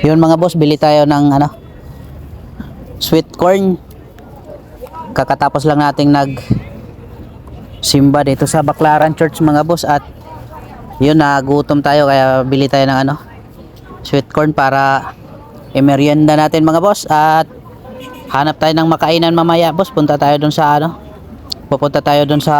Yun mga boss, bili tayo ng ano, sweet corn. Kakatapos lang nating nag simba dito sa Baclaran Church mga boss, at yun, nagutom tayo kaya bili tayo ng ano, sweet corn para i-merienda natin mga boss. At hanap tayo ng makainan mamaya boss. Punta tayo dun sa ano, pupunta tayo dun sa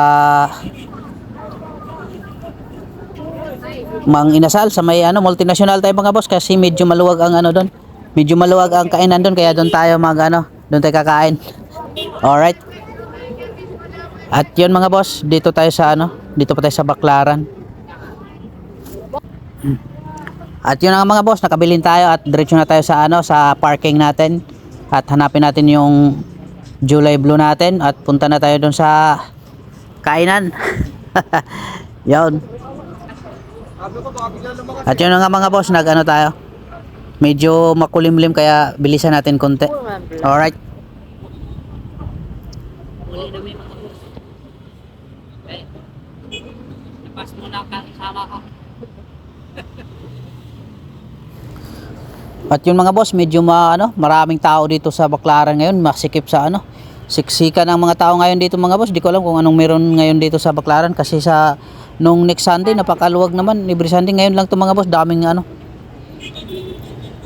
Mang Inasal sa may ano, multinational tayo mga boss, kasi medyo maluwag ang ano doon. Medyo maluwag ang kainan doon, kaya doon tayo mag ano, doon tayo kakain. Alright. At yun mga boss, dito tayo sa ano, dito pa tayo sa Baclaran. At yun ang mga boss, nakabilin tayo at diretso na tayo sa ano, sa parking natin. At hanapin natin yung July Blue natin at punta na tayo doon sa kainan. Yun. At yun nga mga boss, nag ano tayo, medyo makulimlim kaya bilisan natin konti. Alright. At yun mga boss, medyo maraming tao dito sa Baclaran ngayon, masikip sa ano, siksikan ng mga tao ngayon dito mga boss. Di ko alam kung anong meron ngayon dito sa Baclaran, kasi sa nung next Sunday napakaluwag naman. Every Sunday, ngayon lang to mga boss, daming ano,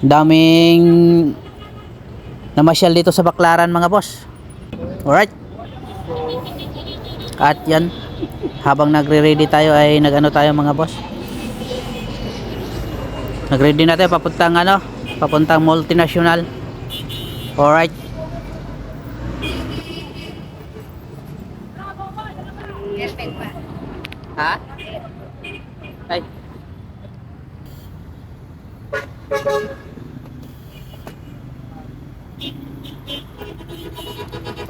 daming namasyal dito sa Baclaran mga boss. Alright. At yan, habang nagre-ready tayo ay nag-ano tayo mga boss, nag-ready na tayo papuntang ano, papuntang multinational. Alright. Ha? Ay.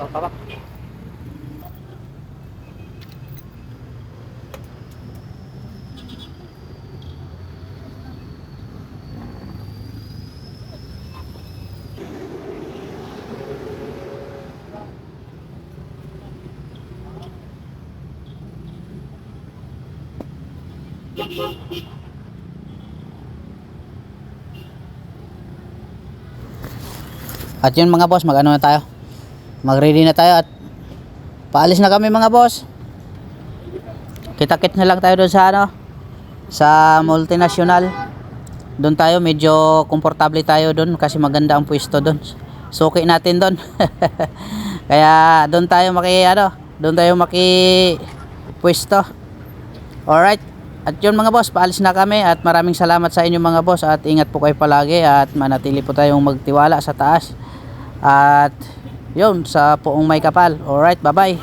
Tabak. At yun mga boss, mag-ano na tayo, mag-ready na tayo at paalis na kami mga boss. Kita-kit na lang tayo doon sa ano, sa multinational. Doon tayo, medyo komportable tayo doon kasi maganda ang pwesto doon. Suki natin doon. Kaya doon tayo ano, doon tayo pwesto. Alright. At yun mga boss, paalis na kami at maraming salamat sa inyo mga boss, at ingat po kayo palagi at manatili po tayong magtiwala sa taas. At yun, sa Poong May Kapal. Alright, bye bye.